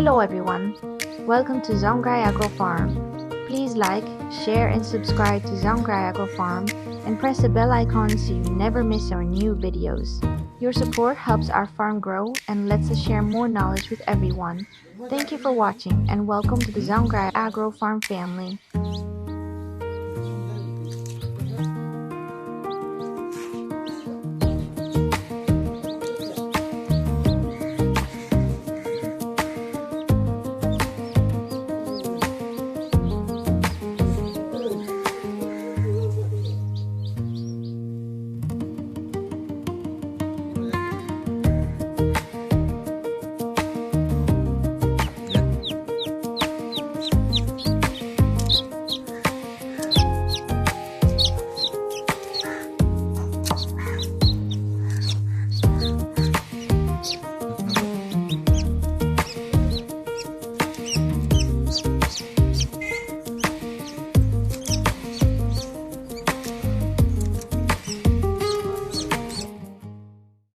Hello everyone, welcome to Zongrai Agro Farm. Please like, share and subscribe to Zongrai Agro Farm and press the bell icon so you never miss our new videos. Your support helps our farm grow and lets us share more knowledge with everyone. Thank you for watching and welcome to the Zongrai Agro Farm family.